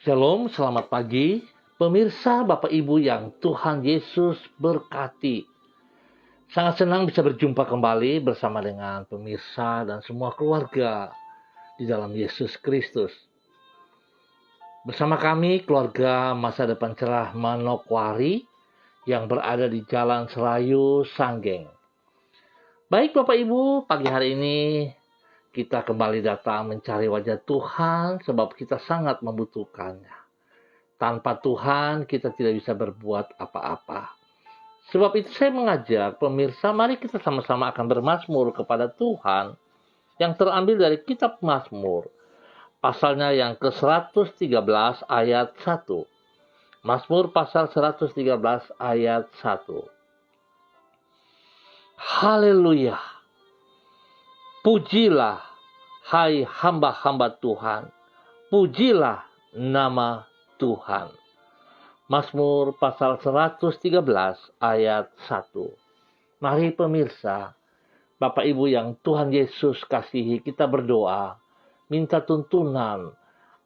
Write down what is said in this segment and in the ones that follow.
Shalom, selamat pagi. Pemirsa, Bapak Ibu yang Tuhan Yesus berkati. Sangat senang bisa berjumpa kembali bersama dengan pemirsa dan semua keluarga di dalam Yesus Kristus. Bersama kami, keluarga Masa Depan Cerah Manokwari yang berada di Jalan Serayu, Sanggeng. Baik Bapak Ibu, pagi hari ini kita kembali datang mencari wajah Tuhan sebab kita sangat membutuhkannya. Tanpa Tuhan kita tidak bisa berbuat apa-apa. Sebab itu saya mengajak pemirsa, mari kita sama-sama akan bermazmur kepada Tuhan yang terambil dari kitab Mazmur. Pasalnya yang ke-113 ayat 1. Mazmur pasal 113 ayat 1. Haleluya. Pujilah hai hamba-hamba Tuhan. Pujilah nama Tuhan. Mazmur pasal 113 ayat 1. Mari pemirsa, Bapak Ibu yang Tuhan Yesus kasihi, kita berdoa, minta tuntunan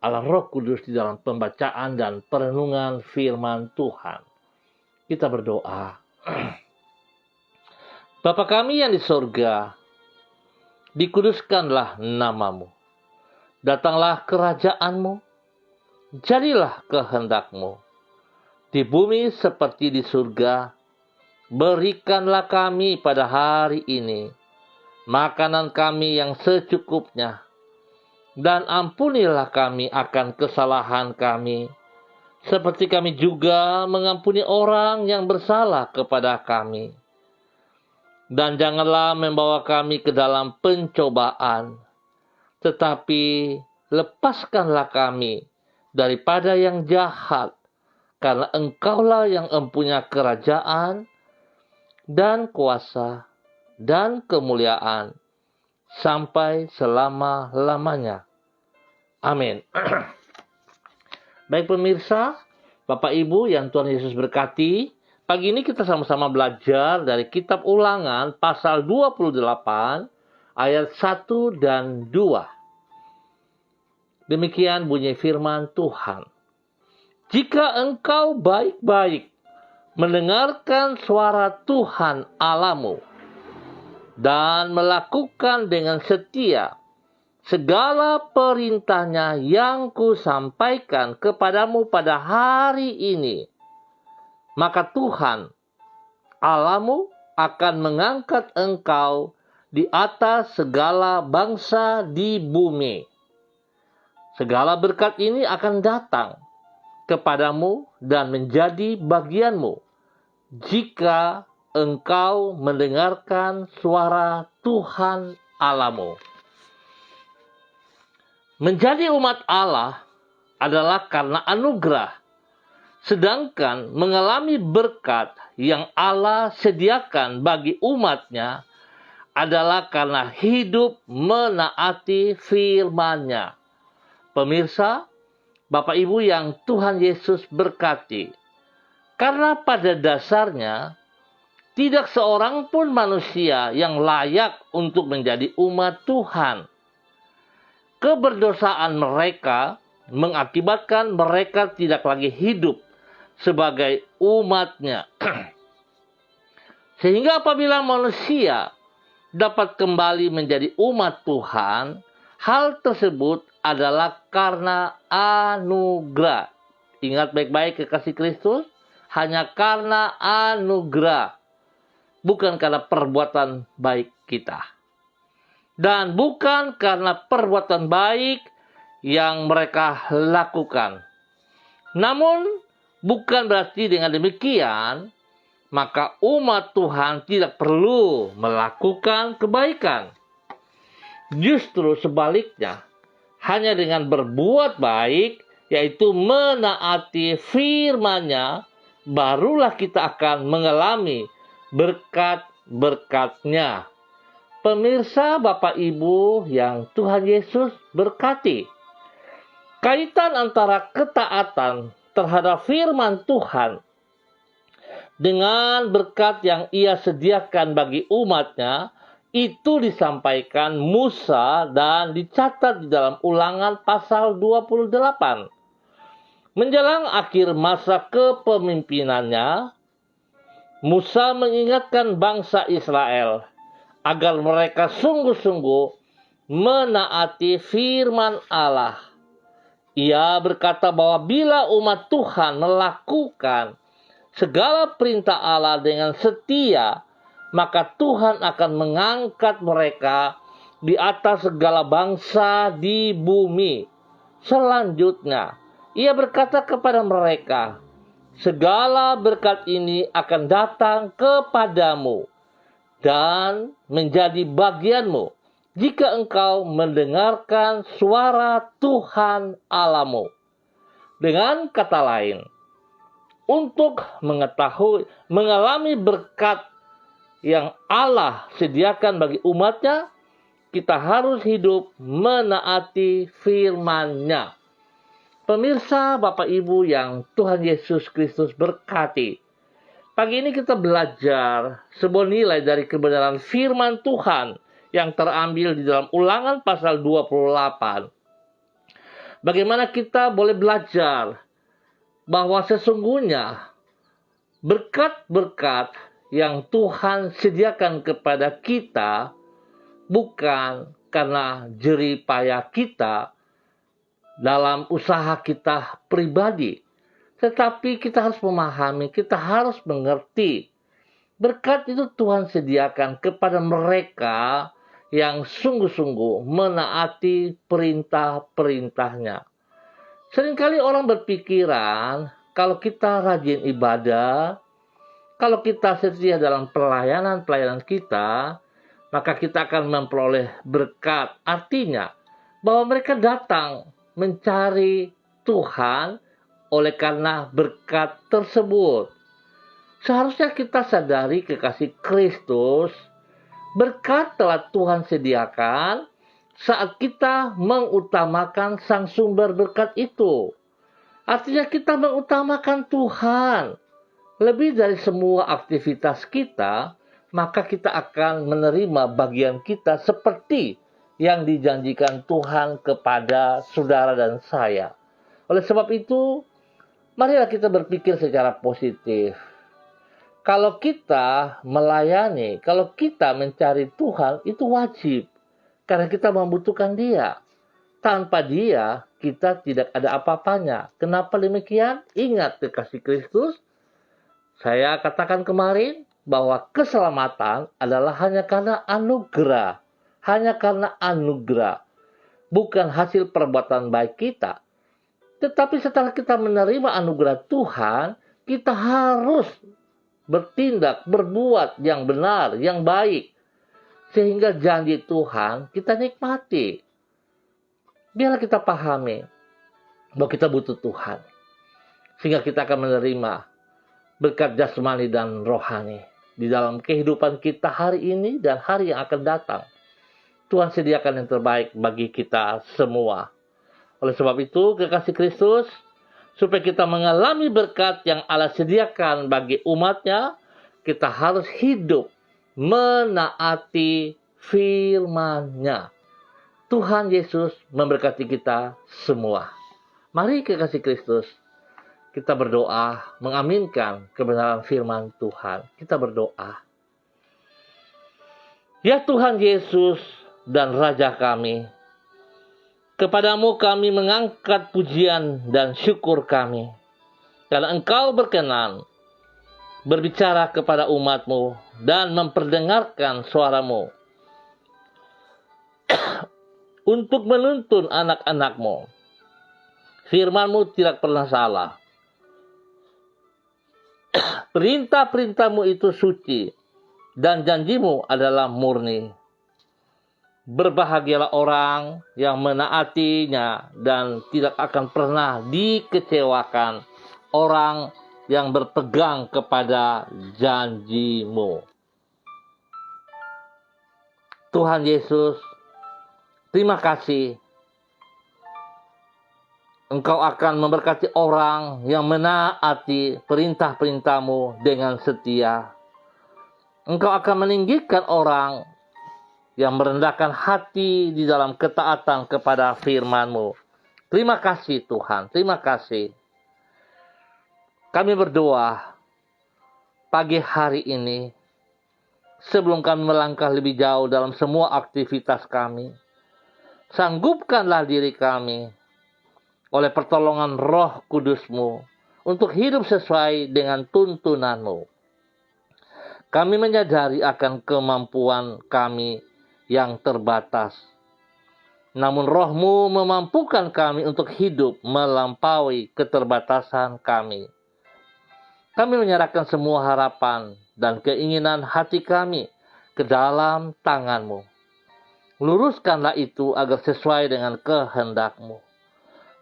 Allah Roh Kudus di dalam pembacaan dan perenungan firman Tuhan. Kita berdoa. Bapa kami yang di sorga, dikuduskanlah namamu. Datanglah kerajaan-Mu. Jadilah kehendak-Mu di bumi seperti di surga. Berikanlah kami pada hari ini makanan kami yang secukupnya, dan ampunilah kami akan kesalahan kami, seperti kami juga mengampuni orang yang bersalah kepada kami. Dan janganlah membawa kami ke dalam pencobaan, tetapi lepaskanlah kami daripada yang jahat, karena Engkaulah yang empunya kerajaan dan kuasa dan kemuliaan sampai selama-lamanya. Amin. Baik pemirsa, Bapak Ibu yang Tuhan Yesus berkati, pagi ini kita sama-sama belajar dari kitab Ulangan pasal 28 ayat 1 dan 2. Demikian bunyi firman Tuhan. Jika engkau baik-baik mendengarkan suara Tuhan Allahmu dan melakukan dengan setia segala perintahnya yang kusampaikan kepadamu pada hari ini, maka Tuhan Allahmu akan mengangkat engkau di atas segala bangsa di bumi. Segala berkat ini akan datang kepadamu dan menjadi bagianmu jika engkau mendengarkan suara Tuhan Allahmu. Menjadi umat Allah adalah karena anugerah, sedangkan mengalami berkat yang Allah sediakan bagi umatnya adalah karena hidup menaati firman-Nya. Pemirsa, Bapak Ibu yang Tuhan Yesus berkati, karena pada dasarnya tidak seorang pun manusia yang layak untuk menjadi umat Tuhan. Keberdosaan mereka mengakibatkan mereka tidak lagi hidup sebagai umat-Nya. Sehingga apabila manusia dapat kembali menjadi umat Tuhan, hal tersebut adalah karena anugerah. Ingat baik-baik kekasih Kristus, hanya karena anugerah, bukan karena perbuatan baik kita. Dan bukan karena perbuatan baik yang mereka lakukan. Namun, bukan berarti dengan demikian, maka umat Tuhan tidak perlu melakukan kebaikan. Justru sebaliknya, hanya dengan berbuat baik, yaitu menaati firman-Nya, barulah kita akan mengalami berkat-berkat-Nya. Pemirsa, Bapak Ibu yang Tuhan Yesus berkati, kaitan antara ketaatan terhadap firman Tuhan dengan berkat yang Ia sediakan bagi umat-Nya itu disampaikan Musa dan dicatat di dalam Ulangan pasal 28. Menjelang akhir masa kepemimpinannya, Musa mengingatkan bangsa Israel agar mereka sungguh-sungguh menaati firman Allah. Ia berkata bahwa bila umat Tuhan melakukan segala perintah Allah dengan setia, maka Tuhan akan mengangkat mereka di atas segala bangsa di bumi. Selanjutnya, ia berkata kepada mereka, segala berkat ini akan datang kepadamu dan menjadi bagianmu jika engkau mendengarkan suara Tuhan Allahmu. Dengan kata lain, untuk mengalami berkat yang Allah sediakan bagi umatnya, kita harus hidup menaati firman-Nya. Pemirsa, Bapak Ibu yang Tuhan Yesus Kristus berkati, pagi ini kita belajar sebuah nilai dari kebenaran firman Tuhan yang terambil di dalam Ulangan pasal 28. Bagaimana kita boleh belajar bahwa sesungguhnya berkat-berkat yang Tuhan sediakan kepada kita bukan karena jerih payah kita dalam usaha kita pribadi, tetapi kita harus memahami, kita harus mengerti. Berkat itu Tuhan sediakan kepada mereka yang sungguh-sungguh menaati perintah-perintahnya. Seringkali orang berpikiran, kalau kita rajin ibadah, kalau kita setia dalam pelayanan kita, maka kita akan memperoleh berkat. Artinya, bahwa mereka datang mencari Tuhan oleh karena berkat tersebut. Seharusnya kita sadari kekasih Kristus, berkat telah Tuhan sediakan saat kita mengutamakan sang sumber berkat itu. Artinya kita mengutamakan Tuhan lebih dari semua aktivitas kita, maka kita akan menerima bagian kita seperti yang dijanjikan Tuhan kepada saudara dan saya. Oleh sebab itu, marilah kita berpikir secara positif. Kalau kita melayani, kalau kita mencari Tuhan, itu wajib. Karena kita membutuhkan Dia. Tanpa Dia, kita tidak ada apa-apanya. Kenapa demikian? Ingat kekasih Kristus, saya katakan kemarin bahwa keselamatan adalah hanya karena anugerah. Hanya karena anugerah, bukan hasil perbuatan baik kita. Tetapi setelah kita menerima anugerah Tuhan, kita harus bertindak, berbuat yang benar, yang baik. Sehingga janji Tuhan kita nikmati. Biarlah kita pahami bahwa kita butuh Tuhan. Sehingga kita akan menerima berkat jasmani dan rohani di dalam kehidupan kita hari ini dan hari yang akan datang. Tuhan sediakan yang terbaik bagi kita semua. Oleh sebab itu, kekasih Kristus, supaya kita mengalami berkat yang Allah sediakan bagi umatnya, kita harus hidup menaati firman-Nya. Tuhan Yesus memberkati kita semua. Mari kekasih Kristus, kita berdoa mengaminkan kebenaran firman Tuhan. Kita berdoa. Ya Tuhan Yesus dan Raja kami, kepadamu kami mengangkat pujian dan syukur kami, karena Engkau berkenan berbicara kepada umat-Mu dan memperdengarkan suara-Mu untuk menuntun anak-anak-Mu. Firman-Mu tidak pernah salah. Perintah-perintah-Mu itu suci dan janji-Mu adalah murni. Berbahagialah orang yang menaatinya dan tidak akan pernah dikecewakan orang yang berpegang kepada janji-Mu. Tuhan Yesus, terima kasih. Engkau akan memberkati orang yang menaati perintah-perintah-Mu dengan setia. Engkau akan meninggikan orang yang merendahkan hati di dalam ketaatan kepada firman-Mu. Terima kasih Tuhan, terima kasih. Kami berdoa pagi hari ini, sebelum kami melangkah lebih jauh dalam semua aktivitas kami, sanggupkanlah diri kami oleh pertolongan Roh Kudus-Mu untuk hidup sesuai dengan tuntunan-Mu. Kami menyadari akan kemampuan kami yang terbatas. Namun Roh-Mu memampukan kami untuk hidup melampaui keterbatasan kami. Kami menyerahkan semua harapan dan keinginan hati kami ke dalam tangan-Mu. Luruskanlah itu agar sesuai dengan kehendak-Mu.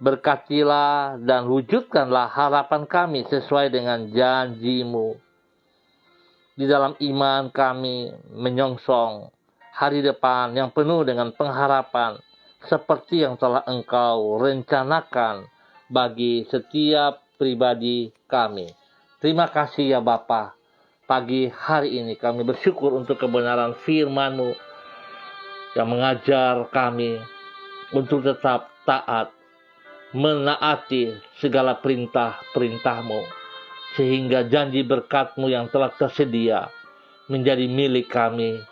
Berkatilah dan wujudkanlah harapan kami sesuai dengan janji-Mu. Di dalam iman kami menyongsong hari depan yang penuh dengan pengharapan seperti yang telah Engkau rencanakan bagi setiap pribadi kami. Terima kasih ya Bapa. Pagi hari ini kami bersyukur untuk kebenaran firman-Mu yang mengajar kami untuk tetap taat, menaati segala perintah-perintah-Mu, sehingga janji berkat-Mu yang telah tersedia menjadi milik kami.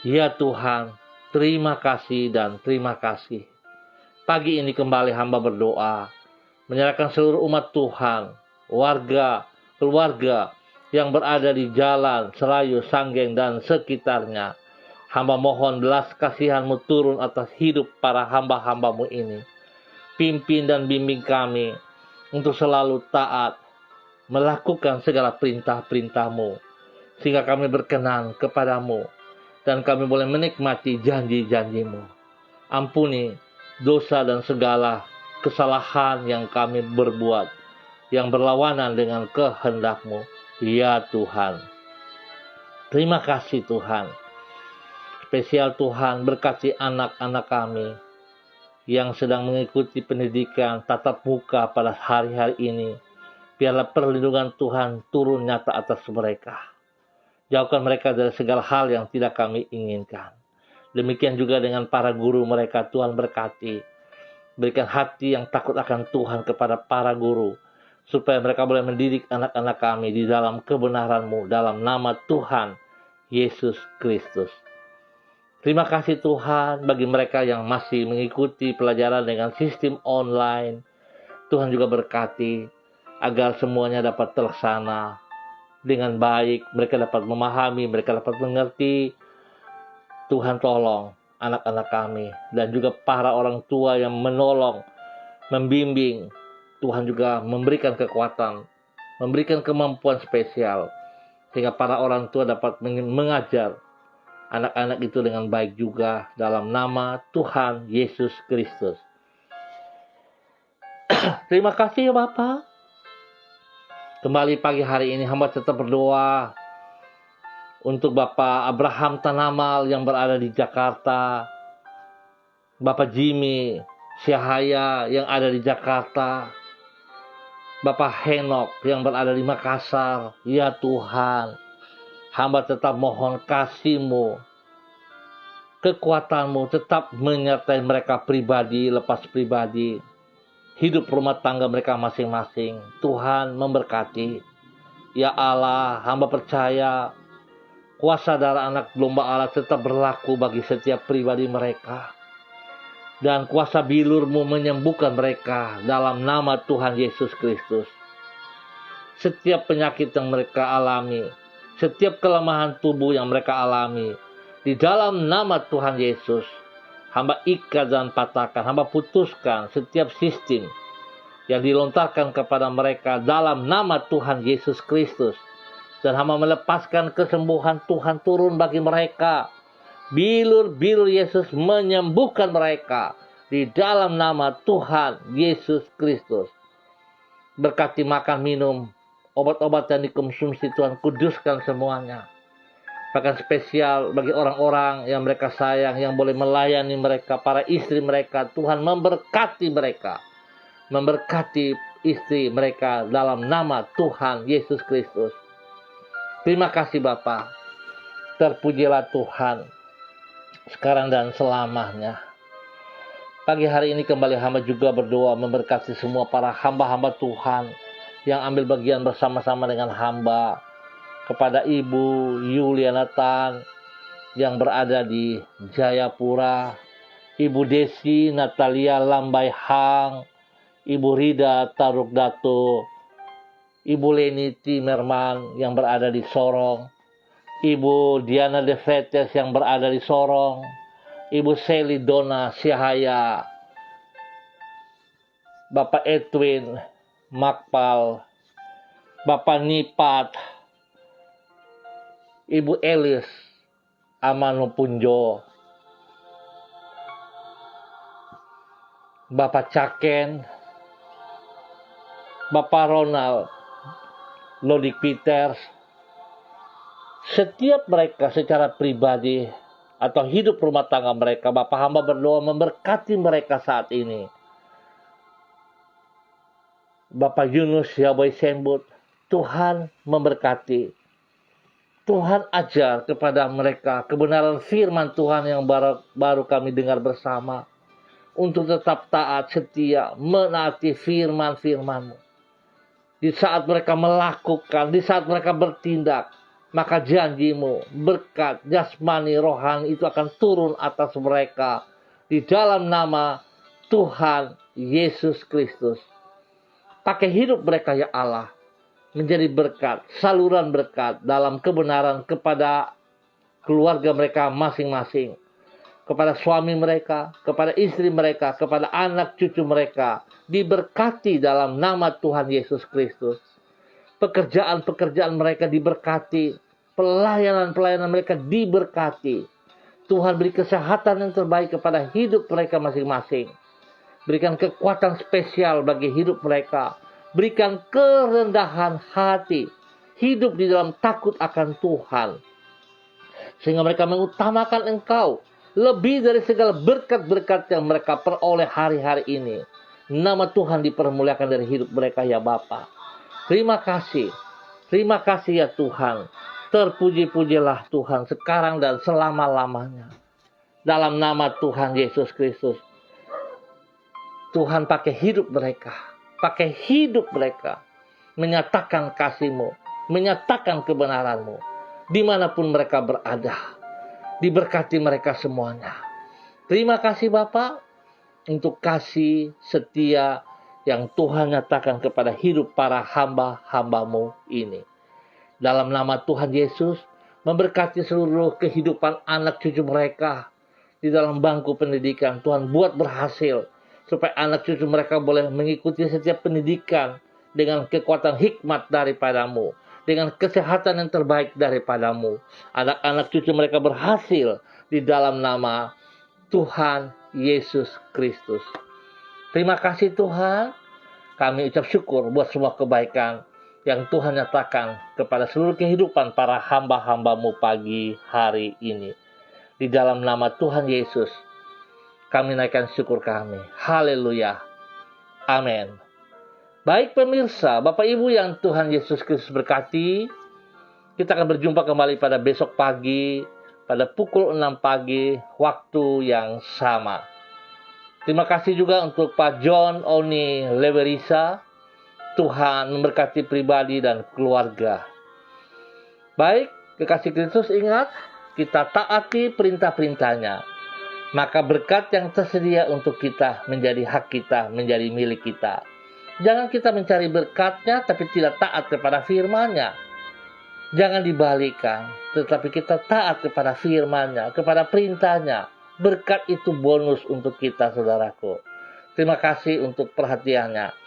Ya Tuhan, terima kasih dan terima kasih. Pagi ini kembali hamba berdoa, menyerahkan seluruh umat Tuhan, warga, keluarga yang berada di jalan Serayu, Sanggeng, dan sekitarnya. Hamba mohon belas kasihan-Mu turun atas hidup para hamba-hamba-Mu ini. Pimpin dan bimbing kami untuk selalu taat, melakukan segala perintah-perintah-Mu, sehingga kami berkenan kepadamu, dan kami boleh menikmati janji-janji-Mu. Ampuni dosa dan segala kesalahan yang kami berbuat, yang berlawanan dengan kehendak-Mu, ya Tuhan. Terima kasih Tuhan. Spesial Tuhan, berkati anak-anak kami yang sedang mengikuti pendidikan tatap muka pada hari-hari ini. Biarlah perlindungan Tuhan turun nyata atas mereka. Jauhkan mereka dari segala hal yang tidak kami inginkan. Demikian juga dengan para guru mereka, Tuhan berkati. Berikan hati yang takut akan Tuhan kepada para guru, supaya mereka boleh mendidik anak-anak kami di dalam kebenaran-Mu, dalam nama Tuhan Yesus Kristus. Terima kasih Tuhan bagi mereka yang masih mengikuti pelajaran dengan sistem online. Tuhan juga berkati agar semuanya dapat terlaksana dengan baik, mereka dapat memahami, mereka dapat mengerti. Tuhan tolong anak-anak kami dan juga para orang tua yang menolong, membimbing. Tuhan juga memberikan kekuatan, memberikan kemampuan spesial, sehingga para orang tua dapat mengajar anak-anak itu dengan baik juga dalam nama Tuhan Yesus Kristus. Terima kasih ya Bapak. Kembali pagi hari ini hamba tetap berdoa untuk Bapak Abraham Tanamal yang berada di Jakarta, Bapak Jimmy Syahaya yang ada di Jakarta, Bapak Henok yang berada di Makassar. Ya Tuhan, hamba tetap mohon kasih-Mu, kekuatan-Mu tetap menyertai mereka pribadi lepas pribadi, hidup rumah tangga mereka masing-masing. Tuhan memberkati. Ya Allah, hamba percaya kuasa darah anak domba Allah tetap berlaku bagi setiap pribadi mereka. Dan kuasa bilur-Mu menyembuhkan mereka dalam nama Tuhan Yesus Kristus. Setiap penyakit yang mereka alami, setiap kelemahan tubuh yang mereka alami, di dalam nama Tuhan Yesus, hamba ikat dan patahkan, hamba putuskan setiap sistem yang dilontarkan kepada mereka dalam nama Tuhan Yesus Kristus. Dan hamba melepaskan kesembuhan Tuhan turun bagi mereka. Bilur-bilur Yesus menyembuhkan mereka di dalam nama Tuhan Yesus Kristus. Berkati makan minum, obat-obat yang dikonsumsi Tuhan, kuduskan semuanya. Bahkan spesial bagi orang-orang yang mereka sayang, yang boleh melayani mereka, para istri mereka, Tuhan memberkati mereka. Memberkati istri mereka dalam nama Tuhan Yesus Kristus. Terima kasih Bapa. Terpujilah Tuhan sekarang dan selamanya. Pagi hari ini kembali hamba juga berdoa memberkati semua para hamba-hamba Tuhan yang ambil bagian bersama-sama dengan hamba, kepada Ibu Yuliana Tan yang berada di Jayapura, Ibu Desi Natalia Lambai Hang, Ibu Rida Taruk Dato, Ibu Leni Timerman yang berada di Sorong, Ibu Diana De Fretes yang berada di Sorong, Ibu Seli Dona Syahaya, Bapak Edwin Makpal, Bapak Nipat, Ibu Elis Amanopunjo, Bapak Caken, Bapak Ronald Lodik Peters, setiap mereka secara pribadi atau hidup rumah tangga mereka, Bapak hamba berdoa memberkati mereka saat ini. Bapak Yunus Yaboy Sembut, Tuhan memberkati. Tuhan ajar kepada mereka kebenaran firman Tuhan yang baru kami dengar bersama, untuk tetap taat, setia, menaati firman-firman-Mu. Di saat mereka melakukan, di saat mereka bertindak, maka janji-Mu, berkat jasmani rohani itu akan turun atas mereka. Di dalam nama Tuhan Yesus Kristus. Pakai hidup mereka ya Allah, menjadi berkat, saluran berkat dalam kebenaran kepada keluarga mereka masing-masing, kepada suami mereka, kepada istri mereka, kepada anak cucu mereka, diberkati dalam nama Tuhan Yesus Kristus. Pekerjaan-pekerjaan mereka diberkati, pelayanan-pelayanan mereka diberkati. Tuhan beri kesehatan yang terbaik kepada hidup mereka masing-masing. Berikan kekuatan spesial bagi hidup mereka. Berikan kerendahan hati, hidup di dalam takut akan Tuhan, sehingga mereka mengutamakan Engkau lebih dari segala berkat-berkat yang mereka peroleh hari-hari ini. Nama Tuhan dipermuliakan dari hidup mereka ya Bapa. Terima kasih ya Tuhan. Terpuji-pujilah Tuhan sekarang dan selama-lamanya. Dalam nama Tuhan Yesus Kristus. Tuhan pakai hidup mereka, menyatakan kasih-Mu, menyatakan kebenaran-Mu, dimanapun mereka berada. Diberkati mereka semuanya. Terima kasih Bapa untuk kasih setia yang Tuhan nyatakan kepada hidup para hamba-hamba-Mu ini. Dalam nama Tuhan Yesus, memberkati seluruh kehidupan anak cucu mereka di dalam bangku pendidikan. Tuhan buat berhasil, supaya anak cucu mereka boleh mengikuti setiap pendidikan dengan kekuatan hikmat daripada-Mu, dengan kesehatan yang terbaik daripada-Mu. Anak-anak cucu mereka berhasil di dalam nama Tuhan Yesus Kristus. Terima kasih Tuhan. Kami ucap syukur buat semua kebaikan yang Tuhan nyatakan kepada seluruh kehidupan para hamba-hamba-Mu pagi hari ini. Di dalam nama Tuhan Yesus, kami naikkan syukur kami. Haleluya. Amin. Baik pemirsa, Bapak Ibu yang Tuhan Yesus Kristus berkati, kita akan berjumpa kembali pada besok pagi, pada pukul 6 pagi, waktu yang sama. Terima kasih juga untuk Pak John Oni Lewerisa. Tuhan memberkati pribadi dan keluarga. Baik, kekasih Kristus, ingat, kita taati perintah-perintahnya. Maka berkat yang tersedia untuk kita menjadi hak kita, menjadi milik kita. Jangan kita mencari berkatnya tapi tidak taat kepada firman-Nya. Jangan dibalikkan, tetapi kita taat kepada firman-Nya, kepada perintah-Nya. Berkat itu bonus untuk kita, saudaraku. Terima kasih untuk perhatiannya.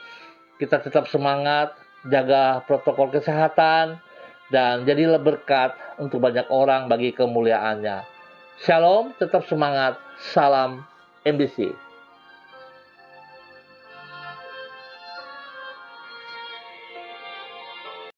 Kita tetap semangat, jaga protokol kesehatan, dan jadilah berkat untuk banyak orang bagi kemuliaan-Nya. Shalom, tetap semangat. Salam MBC.